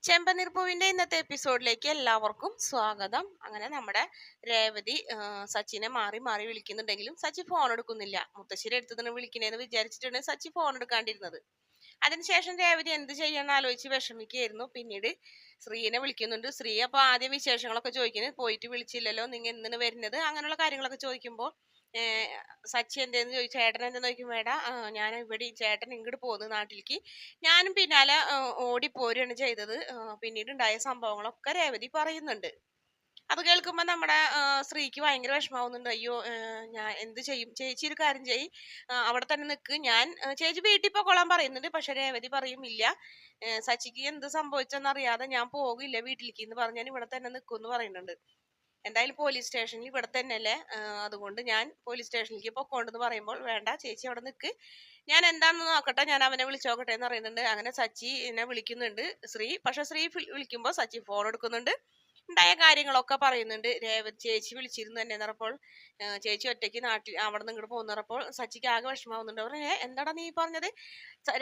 ചെമ്പനീർപ്പൂവിന്റെ ഇന്നത്തെ എപ്പിസോഡിലേക്ക് എല്ലാവർക്കും സ്വാഗതം. അങ്ങനെ നമ്മുടെ രേവതി സച്ചിനെ മാറി മാറി വിളിക്കുന്നുണ്ടെങ്കിലും സച്ചി ഫോൺ എടുക്കുന്നില്ല. മുത്തശ്ശിയുടെ അടുത്ത് നിന്ന് വിളിക്കണേന്ന് വിചാരിച്ചിട്ടാണ് സച്ചി ഫോൺ എടുക്കാണ്ടിരുന്നത്. അതിനുശേഷം രേവതി എന്ത് ചെയ്യാന്ന് ആലോചിച്ച് വിഷമിക്കുകയായിരുന്നു. പിന്നീട് ശ്രീനെ വിളിക്കുന്നുണ്ട്. ശ്രീ അപ്പൊ ആദ്യം വിശേഷങ്ങളൊക്കെ ചോദിക്കുന്നത്, പോയിട്ട് വിളിച്ചില്ലല്ലോ, നിങ്ങൾ എന്തിനു വരുന്നത്, അങ്ങനെയുള്ള കാര്യങ്ങളൊക്കെ ചോദിക്കുമ്പോൾ സച്ചി എന്തേന്ന് ചോദിച്ചു. ചേട്ടൻ എന്തെന്ന് ചോദിക്കുമ്പോൾ, വേടാ ഞാൻ ഇവിടെ ചേട്ടൻ ഇങ്ങോട്ട് പോകുന്നു നാട്ടിലേക്ക്, ഞാനും പിന്നാലെ ഓടിപ്പോരുകയാണ് ചെയ്തത്. പിന്നീട് ഉണ്ടായ സംഭവങ്ങളൊക്കെ രേവതി പറയുന്നുണ്ട്. അത് കേൾക്കുമ്പോ നമ്മുടെ സ്ത്രീക്ക് ഭയങ്കര വിഷമാവുന്നുണ്ട്. അയ്യോ, ഞാൻ എന്ത് ചെയ്യും, ചേച്ചി ഒരു കാര്യം ചെയ്യ്, അവിടെ തന്നെ നിൽക്ക്, ഞാൻ ചേച്ചി വീട്ടിൽ പോയിക്കൊള്ളാൻ പറയുന്നുണ്ട്. പക്ഷെ രേവതി പറയും, ഇല്ല, സച്ചിക്ക് എന്ത് സംഭവിച്ചെന്നറിയാതെ ഞാൻ പോകില്ല വീട്ടിലേക്ക് എന്ന് പറഞ്ഞ് ഞാൻ ഇവിടെ തന്നെ നിൽക്കും എന്ന് പറയുന്നുണ്ട്. എന്തായാലും പോലീസ് സ്റ്റേഷനിൽ ഇവിടെ തന്നെയല്ലേ, അതുകൊണ്ട് ഞാൻ പോലീസ് സ്റ്റേഷനിലേക്ക് പൊക്കോണ്ടെന്ന് പറയുമ്പോൾ, വേണ്ട ചേച്ചി അവിടെ നിൽക്ക്, ഞാൻ എന്താണെന്ന് നോക്കട്ടെ, ഞാൻ അവനെ വിളിച്ചോക്കട്ടെ എന്ന് പറയുന്നുണ്ട്. അങ്ങനെ സച്ചി എന്നെ വിളിക്കുന്നുണ്ട് ശ്രീ. പക്ഷെ ശ്രീ വിളിക്കുമ്പോൾ സച്ചി ഫോൺ എടുക്കുന്നുണ്ട്. ഉണ്ടായ കാര്യങ്ങളൊക്കെ പറയുന്നുണ്ട്. രേവതി ചേച്ചി വിളിച്ചിരുന്നു തന്നെ പറഞ്ഞപ്പോൾ, ചേച്ചി ഒറ്റയ്ക്ക് നാട്ടിൽ അവിടെ നിന്ന് ഇങ്ങോട്ട് പോകുന്നപ്പോൾ സച്ചിക്ക് ആകെ വിഷമാവുന്നുണ്ട്. പറഞ്ഞേ, എന്താടാ നീ പറഞ്ഞത്,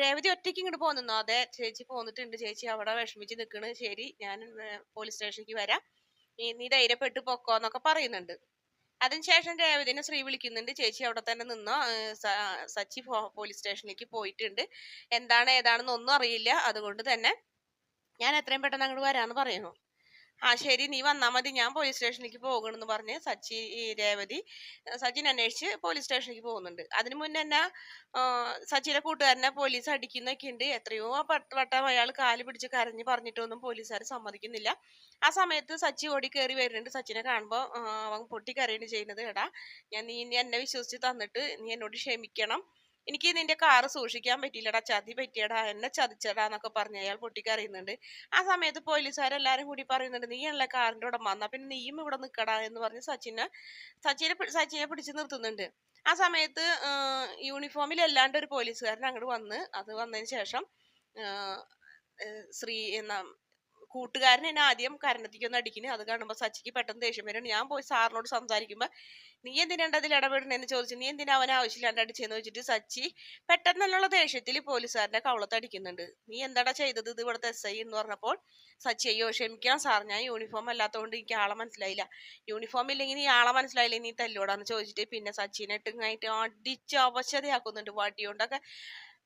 രേവതി ഒറ്റയ്ക്ക് ഇങ്ങോട്ട് പോകുന്നു? അതെ ചേച്ചി പോന്നിട്ടുണ്ട്, ചേച്ചി അവിടെ വിഷമിച്ച് നിൽക്കണ്, ശരി ഞാൻ പോലീസ് സ്റ്റേഷനിലേക്ക് വരാം, നീ ധൈര്യപ്പെട്ട് പൊക്കോന്നൊക്കെ പറയുന്നുണ്ട്. അതിനുശേഷം രേവതിനെ ശ്രീ വിളിക്കുന്നുണ്ട്. ചേച്ചി അവിടെ തന്നെ നിന്നോ, സച്ചി പോലീസ് സ്റ്റേഷനിലേക്ക് പോയിട്ടുണ്ട്, എന്താണ് ഏതാണെന്ന് ഒന്നും അറിയില്ല, അതുകൊണ്ട് തന്നെ ഞാൻ എത്രയും പെട്ടെന്ന് അങ്ങോട്ട് വരാന്ന് പറയുന്നു. ആ ശരി, നീ വന്നാ മതി, ഞാൻ പോലീസ് സ്റ്റേഷനിലേക്ക് പോകണമെന്ന് പറഞ്ഞ് രേവതി സച്ചിൻ അന്വേഷിച്ച് പോലീസ് സ്റ്റേഷനിലേക്ക് പോകുന്നുണ്ട്. അതിനു മുന്നേ തന്നെ സച്ചിയുടെ കൂട്ടുകാരനെ പോലീസ് അടിക്കുന്നൊക്കെ ഉണ്ട്. എത്രയോ വട്ടം അയാൾ കാല് പിടിച്ച് കരഞ്ഞ് പറഞ്ഞിട്ടൊന്നും പോലീസുകാർ സമ്മതിക്കുന്നില്ല. ആ സമയത്ത് സച്ചി ഓടി കയറി വരുന്നുണ്ട്. സച്ചിനെ കാണുമ്പോൾ അവൻ പൊട്ടിക്കരയാണ് ചെയ്യുന്നത്. എടാ, നീ എന്നെ വിശ്വസിച്ച് തന്നിട്ട് നീ എന്നോട് ക്ഷമിക്കണം, എനിക്ക് നിന്റെ കാറ് സൂക്ഷിക്കാൻ പറ്റിയില്ലടാ, ചതി പറ്റിയടാ, എന്നെ ചതിച്ചടാ എന്നൊക്കെ പറഞ്ഞ് അയാൾ പൊട്ടിക്കറിയുന്നുണ്ട്. ആ സമയത്ത് പോലീസുകാരെല്ലാരും കൂടി പറയുന്നുണ്ട്, നീ അല്ല കാറിന്റെ ഉടമ, എന്നാ പിന്നെ നീയും ഇവിടെ നിൽക്കടാ എന്ന് പറഞ്ഞ് സച്ചിനെ പിടിച്ചു നിർത്തുന്നുണ്ട്. ആ സമയത്ത് യൂണിഫോമിൽ അല്ലാണ്ട് ഒരു പോലീസുകാരൻ അങ്ങോട്ട് വന്നതിന് ശേഷം ശ്രീ എന്ന കൂട്ടുകാരൻ എന്നെ ആദ്യം കരണത്തിക്കൊന്ന് അടിക്കുന്നു. അത് കാണുമ്പോൾ സച്ചിക്ക് പെട്ടെന്ന് ദേഷ്യം വരും. ഞാൻ പോയി സാറിനോട് സംസാരിക്കുമ്പോൾ, നീ എന്തിനാണ്ട് അതിൽ ഇടപെടണെന്ന് ചോദിച്ചു, നീ എന്തിനാ അവനെ ആവശ്യമില്ലാണ്ട് അടിച്ചെന്ന് വെച്ചിട്ട് സച്ചി പെട്ടെന്നുള്ള ദേഷ്യത്തിൽ പോലീസുകാരന്റെ കവളത്ത് അടിക്കുന്നുണ്ട്. നീ എന്താടാ ചെയ്തത്, ഇത് ഇവിടുത്തെ SI എന്ന് പറഞ്ഞപ്പോൾ സച്ചി, അയ്യോ ക്ഷമിക്കാം സാർ, ഞാൻ യൂണിഫോം അല്ലാത്തതുകൊണ്ട് എനിക്ക് ആളെ മനസ്സിലായില്ല, യൂണിഫോം ഇല്ലെങ്കിൽ നീ ആളെ മനസ്സിലായില്ലേ, നീ തല്ലോടാന്ന് ചോദിച്ചിട്ട് പിന്നെ സച്ചിനെ ഇട്ടിങ്ങായിട്ട് അടിച്ച് അവശതയാക്കുന്നുണ്ട് വടിയോണ്ടൊക്കെ.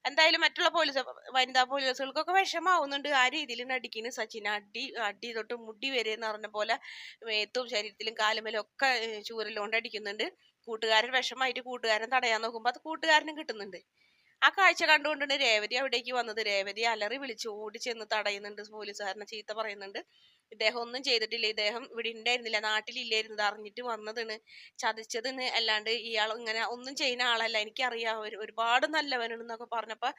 എന്തായാലും മറ്റുള്ള വനിതാ പോലീസുകൾക്കൊക്കെ വിഷമാവുന്നുണ്ട്. ആ രീതിയിൽ അടിക്കുന്നു സച്ചിൻ. അടി തൊട്ട് മുടി വരെ എന്ന് പറഞ്ഞ പോലെ മേത്തും ശരീരത്തിലും കാലുമേലും ഒക്കെ ചൂരലുകൊണ്ട് അടിക്കുന്നുണ്ട്. കൂട്ടുകാരൻ വിഷമായിട്ട് കൂട്ടുകാരൻ തടയാൻ നോക്കുമ്പോൾ അത് കൂട്ടുകാരനും കിട്ടുന്നുണ്ട്. ആ കാഴ്ച കണ്ടുകൊണ്ടാണ് രേവതി അവിടേക്ക് വന്നത്. രേവതി അലറി വിളിച്ച് ഓടി ചെന്ന് തടയുന്നുണ്ട്, പോലീസുകാരനെ ചീത്ത പറയുന്നുണ്ട്. ഇദ്ദേഹം ഒന്നും ചെയ്തിട്ടില്ല, ഇദ്ദേഹം ഇവിടെ ഉണ്ടായിരുന്നില്ല, നാട്ടിലില്ലായിരുന്നത്, അറിഞ്ഞിട്ട് വന്നതാണ്, ചതിച്ചതെന്ന്, അല്ലാണ്ട് ഇയാൾ ഇങ്ങനെ ഒന്നും ചെയ്യുന്ന ആളല്ല, എനിക്കറിയാം, ഒരുപാട് നല്ലവനാണെന്നൊക്കെ പറഞ്ഞപ്പോ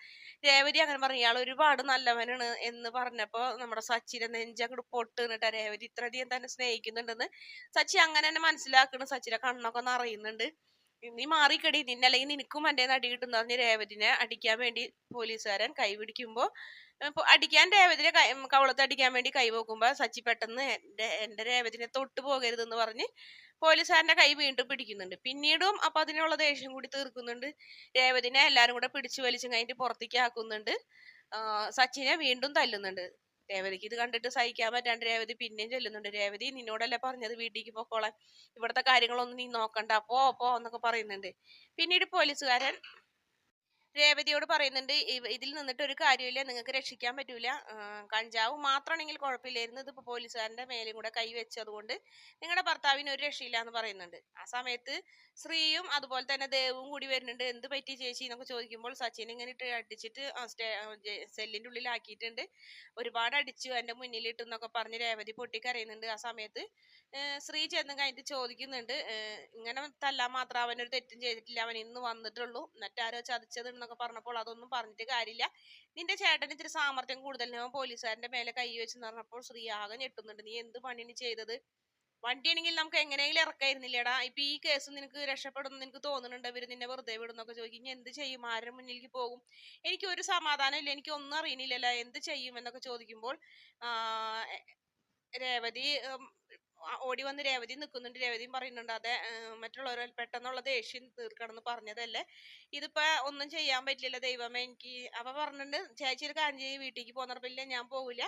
രേവതി അങ്ങനെ പറഞ്ഞു, ഇയാൾ ഒരുപാട് നല്ലവനാണ് എന്ന് പറഞ്ഞപ്പോ നമ്മുടെ സച്ചിന്റെ നെഞ്ചങ്ങോട്ട് പൊട്ടുന്നിട്ട് രേവതി ഇത്രയധികം തന്നെ സ്നേഹിക്കുന്നുണ്ടെന്ന് സച്ചി അങ്ങനെ തന്നെ മനസ്സിലാക്കണം. സച്ചിന്റെ കണ്ണൊക്കെ നിറയുന്നുണ്ട്. നീ മാറിക്കടി, നിന്നല്ലെങ്കിൽ നിനക്കും എന്റെ അടി കിട്ടും പറഞ്ഞ് രേവതിനെ അടിക്കാൻ വേണ്ടി പോലീസുകാരൻ കൈ പിടിക്കുമ്പോ, അടിക്കാൻ രേവതിനെ കവളത്ത് അടിക്കാൻ വേണ്ടി കൈ പോക്കുമ്പോ സച്ചി പെട്ടെന്ന് എന്റെ രേവതിനെ തൊട്ടു പോകരുതെന്ന് പറഞ്ഞ് പോലീസുകാരന്റെ കൈ വീണ്ടും പിടിക്കുന്നുണ്ട്. പിന്നീടും അപ്പൊ അതിനുള്ള ദേഷ്യം കൂടി തീർക്കുന്നുണ്ട്. രേവതിനെ എല്ലാരും കൂടെ പിടിച്ചു വലിച്ചും കഴിഞ്ഞിട്ട് പുറത്തേക്ക് ആക്കുന്നുണ്ട്. സച്ചിനെ വീണ്ടും തല്ലുന്നുണ്ട്. രേവതിക്ക് ഇത് കണ്ടിട്ട് സഹിക്കാൻ പറ്റാണ്ട് രേവതി പിന്നെയും ചെല്ലുന്നുണ്ട്. രേവതി, നിന്നോടല്ലേ പറഞ്ഞത് വീട്ടിലേക്ക് പൊക്കോളാൻ, ഇവിടുത്തെ കാര്യങ്ങളൊന്നും നീ നോക്കണ്ട, പോ എന്നൊക്കെ പറയുന്നുണ്ട്. പിന്നീട് പോലീസുകാരൻ രേവതിയോട് പറയുന്നുണ്ട്, ഇതിൽ നിന്നിട്ട് ഒരു കാര്യമില്ല, നിങ്ങൾക്ക് രക്ഷിക്കാൻ പറ്റൂല, കഞ്ചാവ് മാത്രമാണെങ്കിൽ കുഴപ്പമില്ലായിരുന്നു, ഇതിപ്പോ പോലീസുകാരന്റെ മേലും കൂടെ കൈ വെച്ചതുകൊണ്ട് നിങ്ങളുടെ ഭർത്താവിന് ഒരു രക്ഷയില്ല എന്ന് പറയുന്നുണ്ട്. ആ സമയത്ത് ശ്രീയും അതുപോലെ തന്നെ ദേവും കൂടി വരുന്നുണ്ട്. എന്ത് പറ്റി ചേച്ചി എന്നൊക്കെ ചോദിക്കുമ്പോൾ, സച്ചിൻ ഇങ്ങനെ ഇട്ട് അടിച്ചിട്ട് സെല്ലിന്റെ ഉള്ളിലാക്കിയിട്ടുണ്ട്, ഒരുപാട് അടിച്ചു, എന്റെ മുന്നിലിട്ട് എന്നൊക്കെ പറഞ്ഞ് രേവതി പൊട്ടിക്കരയുന്നുണ്ട്. ആ സമയത്ത് ശ്രീ ചെന്ന് കഴിഞ്ഞിട്ട് ചോദിക്കുന്നുണ്ട്, ഇങ്ങനെ തല്ലാൻ മാത്രം അവനൊരു തെറ്റും ചെയ്തിട്ടില്ല, അവൻ ഇന്ന് വന്നിട്ടുള്ളൂ, മറ്റാരോ ചതിച്ചത് എന്നൊക്കെ പറഞ്ഞപ്പോൾ അതൊന്നും പറഞ്ഞിട്ട് കാര്യമില്ല, നിന്റെ ചേട്ടന് ഇത്തിരി സാമർത്ഥ്യം കൂടുതൽ, ഞാൻ പോലീസുകാരന്റെ മേലെ കൈ വെച്ചെന്ന് പറഞ്ഞപ്പോൾ ശ്രീ ആകെ ഞെട്ടുന്നുണ്ട്. നീ എന്ത് പണിയാണ് ചെയ്തത്, വണ്ടിയാണെങ്കിൽ നമുക്ക് എങ്ങനെയെങ്കിലും ഇറക്കായിരുന്നില്ലേടാ, ഇപ്പൊ ഈ കേസ് നിനക്ക് രക്ഷപ്പെടുന്നു നിനക്ക് തോന്നുന്നുണ്ട്, ഇവര് നിന്നെ വെറുതെ വിടുന്നൊക്കെ ചോദിക്കും, ഇനി എന്ത് ചെയ്യും, ആരുടെ മുന്നിലേക്ക് പോകും, എനിക്ക് ഒരു സമാധാനം ഇല്ല, എനിക്ക് ഒന്നും അറിയണില്ലല്ലോ, എന്ത് ചെയ്യും എന്നൊക്കെ ചോദിക്കുമ്പോൾ രേവതി ഓടി വന്ന് രേവതി നിൽക്കുന്നുണ്ട്. രേവതിയും പറയുന്നുണ്ട്, അതെ, മറ്റുള്ളവർ പെട്ടെന്നുള്ള ദേഷ്യം തീർക്കണമെന്ന് പറഞ്ഞതല്ലേ, ഇതിപ്പോ ഒന്നും ചെയ്യാൻ പറ്റില്ല ദൈവമേ എനിക്ക്. അപ്പൊ പറഞ്ഞിട്ടുണ്ട്, ചേച്ചി ഒരു കാര്യം ചെയ്യ്, വീട്ടിലേക്ക് പോകുന്നറിയില്ല, ഞാൻ പോകില്ല,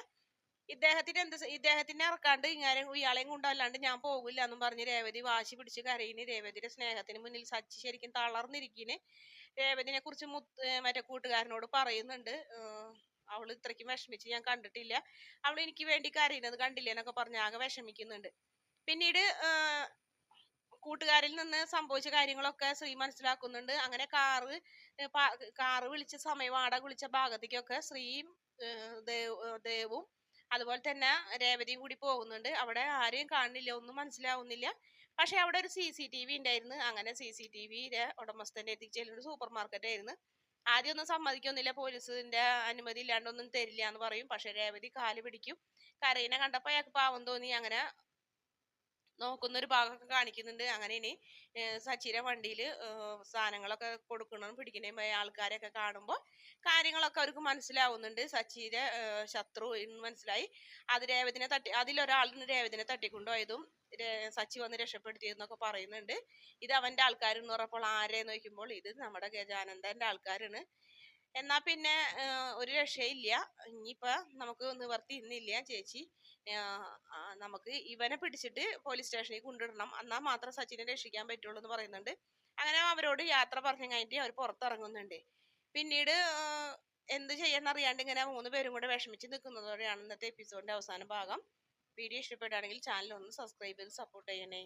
ഇദ്ദേഹത്തിനെ ഇറക്കാണ്ട് ഇയാളെയും കൊണ്ടല്ലാണ്ട് ഞാൻ പോകില്ല എന്നും പറഞ്ഞ് രേവതി വാശി പിടിച്ച് കരയിന്. രേവതിയുടെ സ്നേഹത്തിന് മുന്നിൽ സച്ചി ശരിക്കും തളർന്നിരിക്കിന്. രേവതിനെ കുറിച്ച് മറ്റേ കൂട്ടുകാരനോട് പറയുന്നുണ്ട്, അവള് ഇത്രയ്ക്കും വിഷമിച്ച് ഞാൻ കണ്ടിട്ടില്ല, അവൾ എനിക്ക് വേണ്ടി കരയുന്നത് കണ്ടില്ലേ എന്നൊക്കെ പറഞ്ഞ് ആകെ വിഷമിക്കുന്നുണ്ട്. പിന്നീട് കൂട്ടുകാരിൽ നിന്ന് സംഭവിച്ച കാര്യങ്ങളൊക്കെ ശ്രീ മനസ്സിലാക്കുന്നുണ്ട്. അങ്ങനെ കാറ് വിളിച്ച സമയം, വാടക വിളിച്ച ഭാഗത്തേക്കൊക്കെ ശ്രീയും ദേവും അതുപോലെ തന്നെ രേവതിയും കൂടി പോകുന്നുണ്ട്. അവിടെ ആരെയും കാണുന്നില്ല, ഒന്നും മനസ്സിലാവുന്നില്ല. പക്ഷെ അവിടെ ഒരു CCTV ഉണ്ടായിരുന്നു. അങ്ങനെ CCTVയുടെ ഉടമസ്ഥന്റെ എത്തിച്ചേരുന്ന സൂപ്പർ മാർക്കറ്റ് ആയിരുന്നു. ആദ്യം ഒന്നും സമ്മതിക്കൊന്നുമില്ല, പോലീസിന്റെ അനുമതി ഇല്ലാണ്ടൊന്നും തരില്ല എന്ന് പറയും. പക്ഷെ രേവതി കാല് പിടിക്കും. കരയിനെ കണ്ടപ്പോ അയാൾക്ക് പാവം തോന്നി. അങ്ങനെ നോക്കുന്ന ഒരു ഭാഗമൊക്കെ കാണിക്കുന്നുണ്ട്. അങ്ങനെ ഇനി സച്ചിയുടെ വണ്ടിയിൽ സാധനങ്ങളൊക്കെ കൊടുക്കണം പിടിക്കണേ ആൾക്കാരെയൊക്കെ കാണുമ്പോൾ കാര്യങ്ങളൊക്കെ അവർക്ക് മനസ്സിലാവുന്നുണ്ട്. സച്ചിയുടെ ശത്രു എന്ന് മനസ്സിലായി. അത് അതിലൊരാളിന് രേവതിനെ തട്ടിക്കൊണ്ടുപോയതും സച്ചി വന്ന് രക്ഷപ്പെടുത്തിയെന്നൊക്കെ പറയുന്നുണ്ട്. ഇത് അവന്റെ ആൾക്കാരെന്ന് പറഞ്ഞപ്പോൾ ആരെന്ന് നോക്കുമ്പോൾ ഇത് നമ്മുടെ ഗജാനന്ദന്റെ ആൾക്കാരാണ്. എന്നാ പിന്നെ ഒരു രക്ഷയില്ല. ഇനിയിപ്പോ നമുക്ക് നിവർത്തി ഇന്നില്ല ചേച്ചി, നമുക്ക് ഇവനെ പിടിച്ചിട്ട് പോലീസ് സ്റ്റേഷനിൽ കൊണ്ടിടണം, എന്നാൽ മാത്രം സച്ചിനെ രക്ഷിക്കാൻ പറ്റുള്ളൂ എന്ന് പറയുന്നുണ്ട്. അങ്ങനെ അവരോട് യാത്ര പറഞ്ഞു കഴിഞ്ഞിട്ട് അവർ പുറത്തിറങ്ങുന്നുണ്ട്. പിന്നീട് എന്ത് ചെയ്യാന്നറിയാണ്ട് ഇങ്ങനെ 3 പേരും കൂടെ വിഷമിച്ച് നിൽക്കുന്നതോടെയാണ് ഇന്നത്തെ എപ്പിസോഡിന്റെ അവസാന ഭാഗം. വീഡിയോ ഇഷ്ടപ്പെടുകയാണെങ്കിൽ ചാനൽ ഒന്ന് സബ്സ്ക്രൈബ് ചെയ്ത് സപ്പോർട്ട് ചെയ്യണേ.